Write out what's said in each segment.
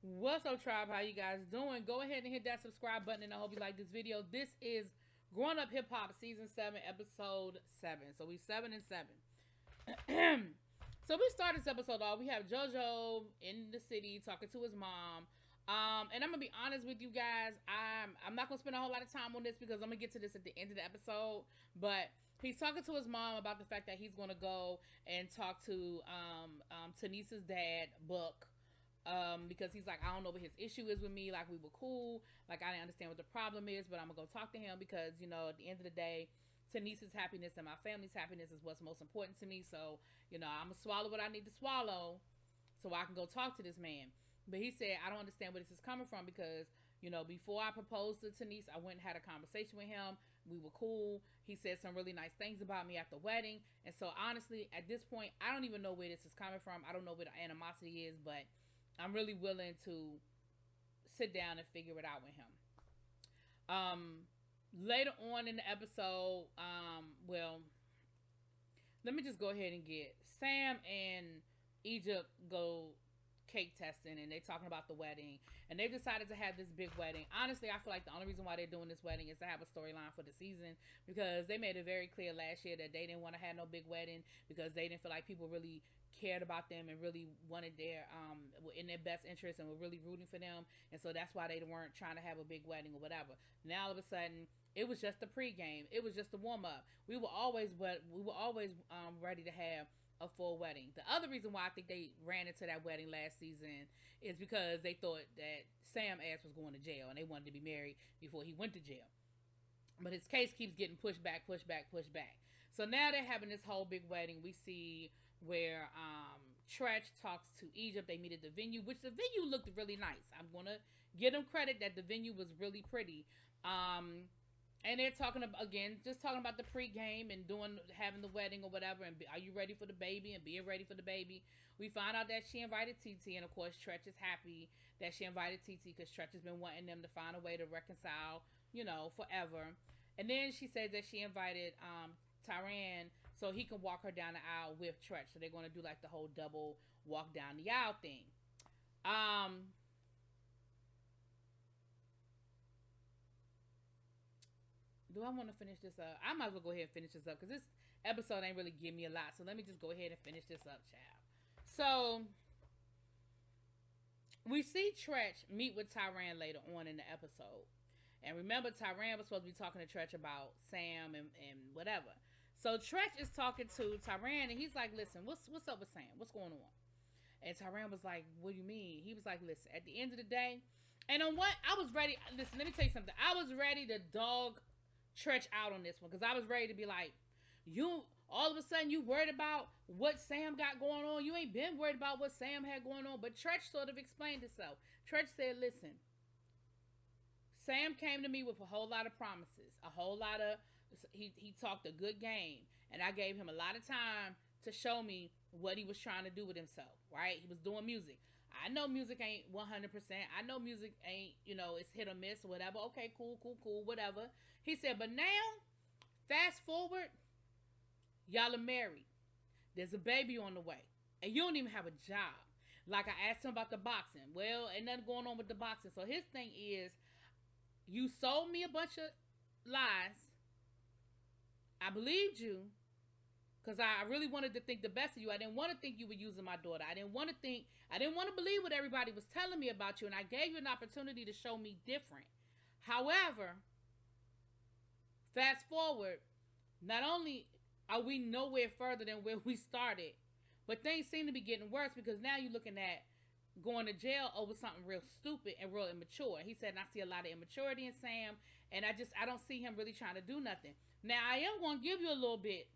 What's up, tribe? How you guys doing? Go ahead and hit that subscribe button, and I hope you like this video. This is Growing Up Hip Hop Season 7, Episode 7. So we 7 and 7. So we start this episode off. We have JoJo in the city talking to his mom. And I'm gonna be honest with you guys. I'm not gonna spend a whole lot of time on this because I'm gonna get to this at the end of the episode. But he's talking to his mom about the fact that he's gonna go and talk to Tanisa's dad, Buck. Because he's like, I don't know what his issue is with me. Like, we were cool. Like, I didn't understand what the problem is, but I'm gonna go talk to him because, you know, at the end of the day, Tanisa's happiness and my family's happiness is what's most important to me. So, you know, I'm gonna swallow what I need to swallow so I can go talk to this man. But he said, I don't understand where this is coming from because, you know, before I proposed to Tanise, I went and had a conversation with him. We were cool. He said some really nice things about me at the wedding. And so, honestly, at this point, I don't even know where this is coming from. I don't know where the animosity is, but I'm really willing to sit down and figure it out with him. Later on in the episode, well, let me just go ahead and get Sam and Egypt go cake testing, and they're talking about the wedding, and they've decided to have this big wedding. Honestly, I feel like the only reason why they're doing this wedding is to have a storyline for the season, because they made it very clear last year that they didn't want to have no big wedding because they didn't feel like people really cared about them and really wanted their in their best interest and were really rooting for them, and so that's why they weren't trying to have a big wedding or whatever. Now all of a sudden it was just the pregame, it was just the warm-up. We were always ready to have a full wedding. The other reason why I think they ran into that wedding last season is because they thought that Sam ass was going to jail and they wanted to be married before he went to jail. But his case keeps getting pushed back. So now they're having this whole big wedding. We see where Tretch talks to Egypt. They meet at the venue, which the venue looked really nice. I'm going to give them credit that the venue was really pretty. And they're talking about, again, just talking about the pregame and having the wedding or whatever. And are you ready for the baby? And being ready for the baby. We find out that she invited TT. And, of course, Tretch is happy that she invited TT because Tretch has been wanting them to find a way to reconcile, you know, forever. And then she said that she invited Tyran so he can walk her down the aisle with Tretch. So they're going to do, like, the whole double walk down the aisle thing. Do I want to finish this up? I might as well go ahead and finish this up because this episode ain't really give me a lot. So let me just go ahead and finish this up, child. So we see Tretch meet with Tyran later on in the episode. And remember, Tyran was supposed to be talking to Tretch about Sam and whatever. So Tretch is talking to Tyran and he's like, listen, what's up with Sam? What's going on? And Tyran was like, what do you mean? He was like, listen, at the end of the day, and on what I was ready, listen, let me tell you something. I was ready to dog Tretch out on this one because I was ready to be like, you all of a sudden you worried about what Sam got going on. You ain't been worried about what Sam had going on. But Tretch sort of explained himself. Tretch said, listen, Sam came to me with a whole lot of promises, a whole lot of, he talked a good game, and I gave him a lot of time to show me what he was trying to do with himself, right? He was doing music. I know music ain't 100%. I know music ain't, you know, it's hit or miss or whatever. Okay, cool, whatever. He said, but now, fast forward, y'all are married. There's a baby on the way. And you don't even have a job. Like, I asked him about the boxing. Well, ain't nothing going on with the boxing. So his thing is, you sold me a bunch of lies. I believed you. Because I really wanted to think the best of you. I didn't want to think you were using my daughter. I didn't want to believe what everybody was telling me about you. And I gave you an opportunity to show me different. However, fast forward, not only are we nowhere further than where we started, but things seem to be getting worse because now you're looking at going to jail over something real stupid and real immature. He said, and I see a lot of immaturity in Sam, and I don't see him really trying to do nothing. Now, I am going to give you a little bit,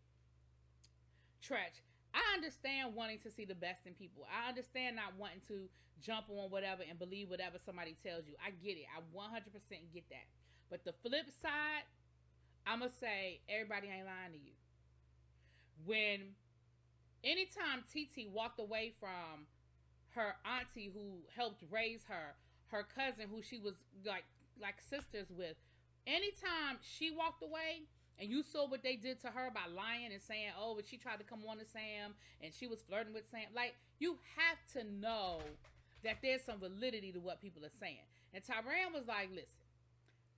Tretch. I understand wanting to see the best in people. I understand not wanting to jump on whatever and believe whatever somebody tells you. I get it. I 100% get that. But the flip side, I'm going to say everybody ain't lying to you. Anytime TT walked away from her auntie who helped raise her cousin who she was like sisters with, anytime she walked away, and you saw what they did to her by lying and saying, oh, but she tried to come on to Sam and she was flirting with Sam. Like, you have to know that there's some validity to what people are saying. And Tyran was like, listen,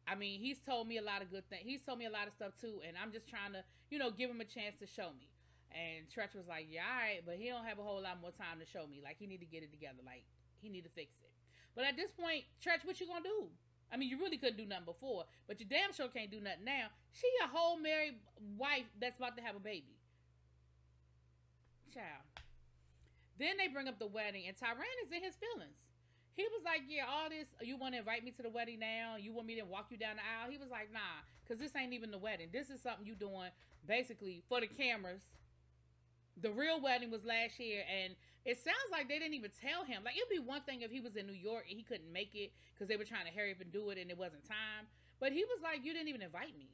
I mean, he's told me a lot of good things. He's told me a lot of stuff too, and I'm just trying to, give him a chance to show me. And Tretch was like, yeah, all right, but he don't have a whole lot more time to show me. Like, he need to get it together. Like, he need to fix it. But at this point, Tretch, what you gonna do? I mean, you really couldn't do nothing before, but you damn sure can't do nothing now. She a whole married wife that's about to have a baby. Child. Then they bring up the wedding, and Tyran is in his feelings. He was like, yeah, all this, you want to invite me to the wedding now? You want me to walk you down the aisle? He was like, nah, because this ain't even the wedding. This is something you doing basically for the cameras. The real wedding was last year, and it sounds like they didn't even tell him. Like, it'd be one thing if he was in New York and he couldn't make it because they were trying to hurry up and do it and it wasn't time. But he was like, you didn't even invite me.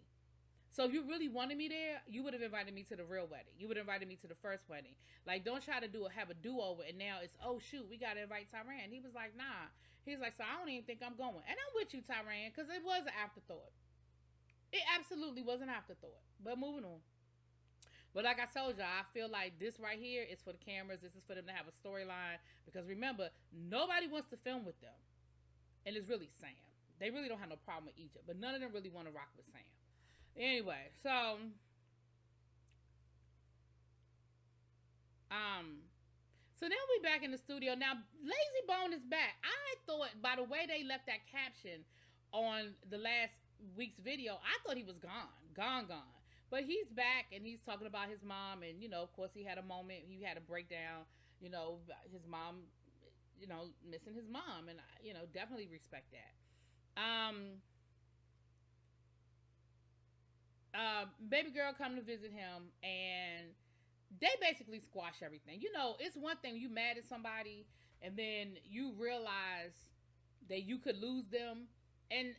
So if you really wanted me there, you would have invited me to the real wedding. You would have invited me to the first wedding. Like, don't try to have a do-over, and now it's, oh, shoot, we got to invite Tyran. He was like, nah. He's like, so I don't even think I'm going. And I'm with you, Tyran, because it was an afterthought. It absolutely was an afterthought. But moving on. But like I told y'all, I feel like this right here is for the cameras. This is for them to have a storyline. Because remember, nobody wants to film with them. And it's really Sam. They really don't have no problem with Egypt. But none of them really want to rock with Sam. Anyway, so then we back in the studio. Now, Lazy Bone is back. I thought by the way they left that caption on the last week's video, I thought he was gone. But he's back, and he's talking about his mom, and, of course, he had a moment. He had a breakdown, his mom, missing his mom, and, definitely respect that. Baby girl come to visit him, and they basically squash everything. It's one thing you mad at somebody, and then you realize that you could lose them, and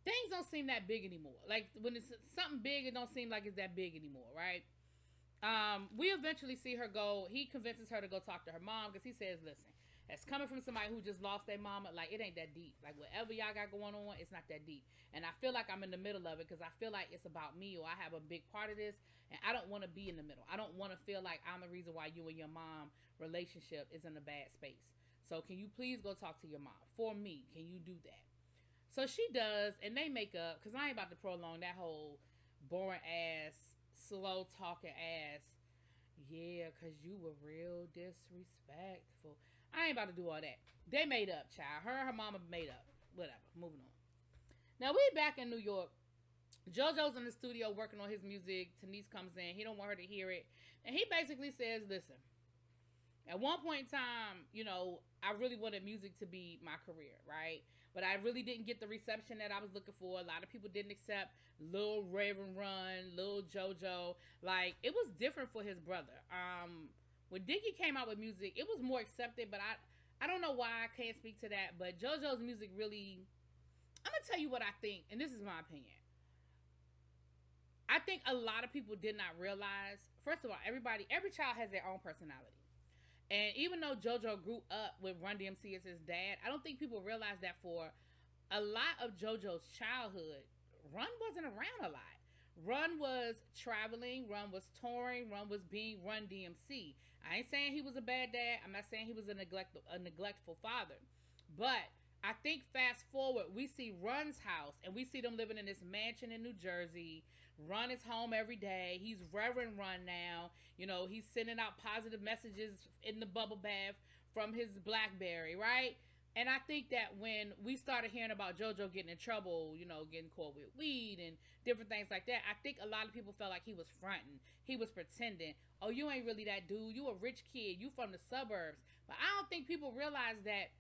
things don't seem that big anymore. Like, when it's something big, it don't seem like it's that big anymore, right? We eventually see her go. He convinces her to go talk to her mom, because he says, listen, as coming from somebody who just lost their mama, like, it ain't that deep. Like, whatever y'all got going on, it's not that deep. And I feel like I'm in the middle of it, because I feel like it's about me, or I have a big part of this, and I don't want to be in the middle. I don't want to feel like I'm the reason why you and your mom relationship is in a bad space. So can you please go talk to your mom? For me, can you do that? So she does, and they make up, because I ain't about to prolong that whole boring ass, slow talking ass, yeah, because you were real disrespectful. I ain't about to do all that. They made up, child. Her and her mama made up. Whatever. Moving on. Now, we back in New York. JoJo's in the studio working on his music. Tanise comes in. He don't want her to hear it. And he basically says, listen, at one point in time, I really wanted music to be my career, right? But I really didn't get the reception that I was looking for. A lot of people didn't accept Lil Raven Run, Lil JoJo. Like, it was different for his brother. When Diggy came out with music, it was more accepted, but I don't know why. I can't speak to that. But JoJo's music really, I'm going to tell you what I think, and this is my opinion. I think a lot of people did not realize, first of all, every child has their own personality. And even though JoJo grew up with Run DMC as his dad, I don't think people realize that for a lot of JoJo's childhood, Run wasn't around a lot. Run was traveling, Run was touring, Run was being Run DMC. I ain't saying he was a bad dad. I'm not saying he was a neglectful father. But I think fast forward, we see Run's house, and we see them living in this mansion in New Jersey. Run is home every day. He's Reverend Run now. He's sending out positive messages in the bubble bath from his BlackBerry, right? And I think that when we started hearing about JoJo getting in trouble, getting caught with weed and different things like that, I think a lot of people felt like he was fronting. He was pretending. Oh, you ain't really that dude. You a rich kid. You from the suburbs. But I don't think people realize that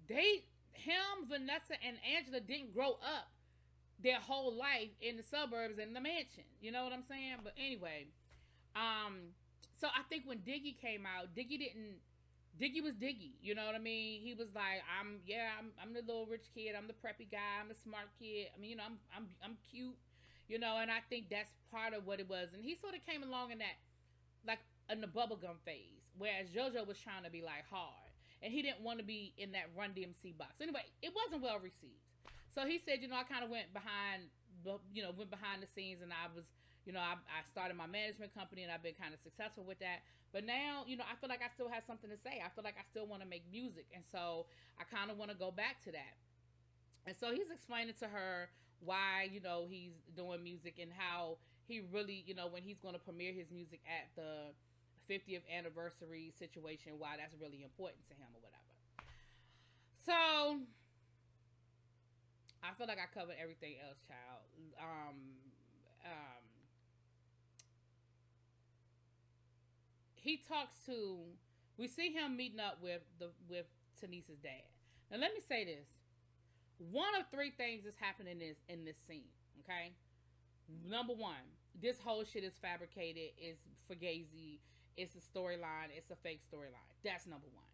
him, Vanessa, and Angela didn't grow up their whole life in the suburbs and the mansion. You know what I'm saying? But anyway, so I think when Diggy came out, Diggy was Diggy. You know what I mean? He was like, I'm the little rich kid. I'm the preppy guy. I'm the smart kid. I mean, I'm cute. And I think that's part of what it was. And he sort of came along in that, like, in the bubblegum phase, whereas JoJo was trying to be like hard, and he didn't want to be in that Run DMC box. Anyway, it wasn't well received. So he said, I kind of went behind the scenes, and I was, I started my management company and I've been kind of successful with that. But now, I feel like I still have something to say. I feel like I still want to make music. And so I kind of want to go back to that. And so he's explaining to her why, he's doing music and how he really, when he's going to premiere his music at the 50th anniversary situation, why that's really important to him or whatever. So I feel like I covered everything else, child. He talks to. We see him meeting up with Tanice's dad. Now let me say this: one of three things is happening in this scene. Okay, number one, this whole shit is fabricated. It's fugazi. It's a storyline. It's a fake storyline. That's number one.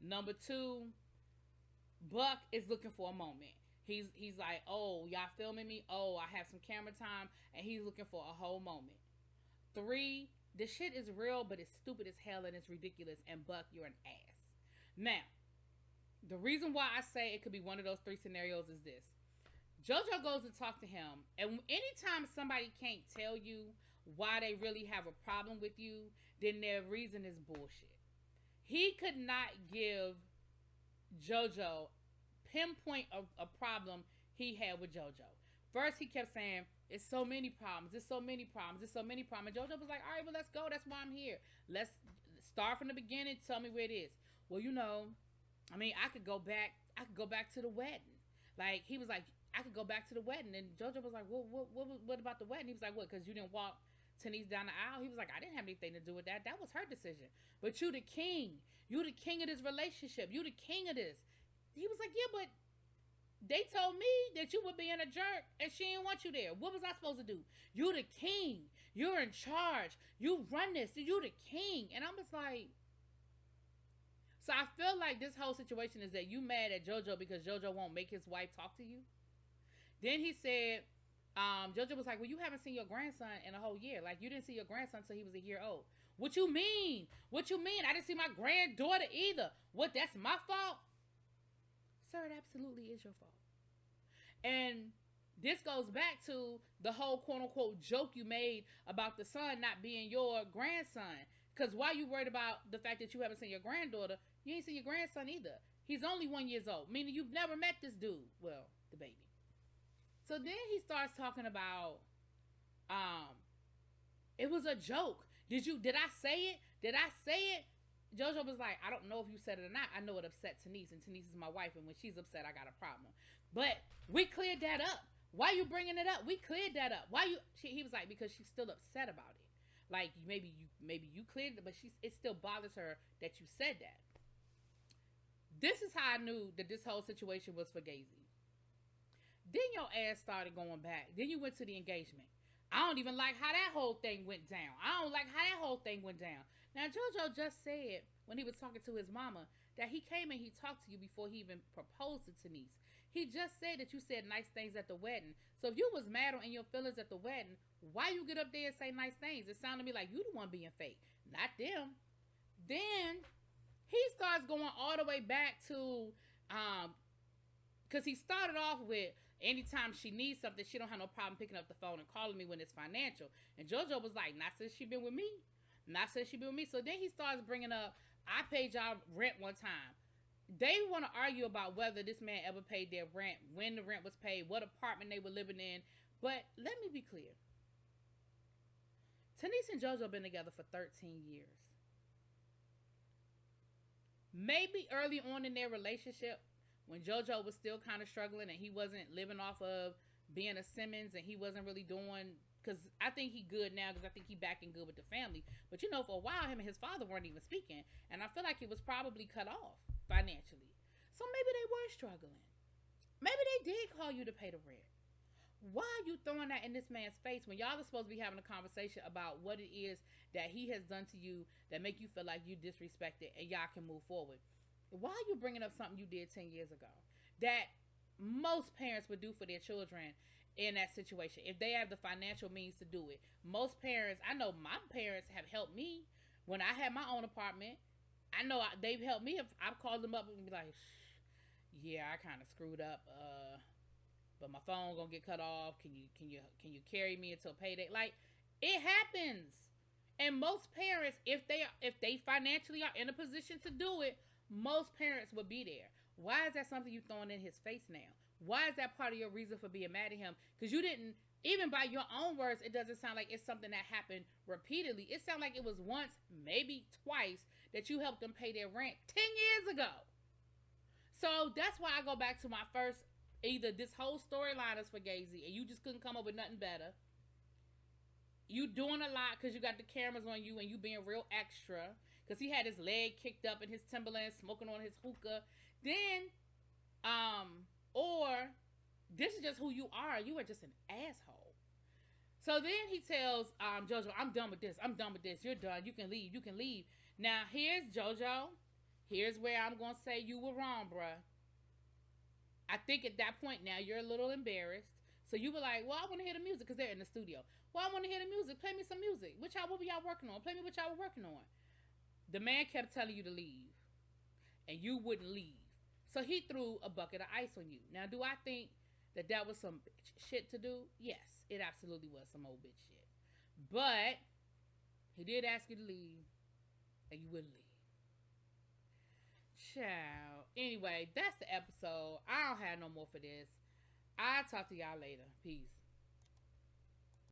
Number two, Buck is looking for a moment. He's like, oh, y'all filming me? Oh, I have some camera time, and he's looking for a whole moment. Three, this shit is real, but it's stupid as hell and it's ridiculous. And Buck, you're an ass. Now, the reason why I say it could be one of those three scenarios is this: JoJo goes to talk to him, and anytime somebody can't tell you why they really have a problem with you, then their reason is bullshit. He could not give JoJo pinpoint a problem he had with JoJo. First, he kept saying, it's so many problems, it's so many problems, it's so many problems. And JoJo was like, all right, well, let's go. That's why I'm here. Let's start from the beginning. Tell me where it is. Well, I could go back to the wedding. Like, he was like, I could go back to the wedding. And JoJo was like, well, what about the wedding? He was like, what, because you didn't walk Tanice down the aisle? He was like, I didn't have anything to do with that. That was her decision. But you the king. You the king of this relationship. You the king of this. He was like, yeah, but they told me that you were being a jerk and she didn't want you there. What was I supposed to do? You the king. You're in charge. You run this. You the king. And I'm just like... So I feel like this whole situation is that you mad at JoJo because JoJo won't make his wife talk to you. Then he said, JoJo was like, well, you haven't seen your grandson in a whole year. Like, you didn't see your grandson until he was a year old. What you mean? What you mean? I didn't see my granddaughter either. What, that's my fault? Sir, it absolutely is your fault. And this goes back to the whole quote-unquote joke you made about the son not being your grandson. Because why you worried about the fact that you haven't seen your granddaughter, you ain't seen your grandson either. He's only 1 year old, meaning you've never met this dude. Well, the baby. So then he starts talking about, it was a joke. Did I say it? Did I say it? JoJo was like, I don't know if you said it or not. I know it upset Tanice, and Tanice is my wife, and when she's upset, I got a problem. But we cleared that up. Why you bringing it up? We cleared that up. He was like, because she's still upset about it. Like, maybe you cleared it, but it still bothers her that you said that. This is how I knew that this whole situation was fugazi. Then your ass started going back. Then you went to the engagement. I don't even like how that whole thing went down. Now, JoJo just said, when he was talking to his mama, that he came and he talked to you before he even proposed to Tanice. He just said that you said nice things at the wedding. So if you was mad or in your feelings at the wedding, why you get up there and say nice things? It sounded to me like you the one being fake, not them. Then he starts going all the way back to, because he started off with, anytime she needs something, she don't have no problem picking up the phone and calling me when it's financial. And JoJo was like, not since she been with me. So then he starts bringing up, I paid y'all rent one time. They want to argue about whether this man ever paid their rent, when the rent was paid, what apartment they were living in. But let me be clear. Tanice and JoJo been together for 13 years. Maybe early on in their relationship, when JoJo was still kind of struggling and he wasn't living off of being a Simmons and he wasn't really doing, because I think he good now because I think he back and good with the family. But for a while, him and his father weren't even speaking. And I feel like it was probably cut off financially. So maybe they were struggling. Maybe they did call you to pay the rent. Why are you throwing that in this man's face when y'all are supposed to be having a conversation about what it is that he has done to you that make you feel like you disrespected and y'all can move forward? Why are you bringing up something you did 10 years ago that most parents would do for their children in that situation if they have the financial means to do it? Most parents, I know my parents have helped me when I had my own apartment. I know they've helped me. If I've called them up and be like, yeah, I kind of screwed up, but my phone gonna get cut off. Can you carry me until payday? Like, It happens. And most parents, if they financially are in a position to do it, most parents would be there. Why is that something you throwing in his face now? Why is that part of your reason for being mad at him? Because you didn't, even by your own words, it doesn't sound like it's something that happened repeatedly. It sounds like it was once, maybe twice, that you helped them pay their rent 10 years ago. So that's why I go back to my first, either this whole storyline is for Gazy and you just couldn't come up with nothing better. You doing a lot because you got the cameras on you and you being real extra. Because he had his leg kicked up in his Timberland, smoking on his hookah. Then, or this is just who you are. You are just an asshole. So then he tells JoJo, I'm done with this. I'm done with this. You're done. You can leave. You can leave. Now, here's JoJo. Here's where I'm going to say you were wrong, bruh. I think at that point now you're a little embarrassed. So you were like, well, I want to hear the music because they're in the studio. Well, I want to hear the music. Play me some music. What were y'all working on? Play me what y'all were working on. The man kept telling you to leave. And you wouldn't leave. So he threw a bucket of ice on you. Now, do I think that was some bitch shit to do? Yes, it absolutely was some old bitch shit. But he did ask you to leave. And you wouldn't leave. Ciao. Anyway, that's the episode. I don't have no more for this. I'll talk to y'all later. Peace.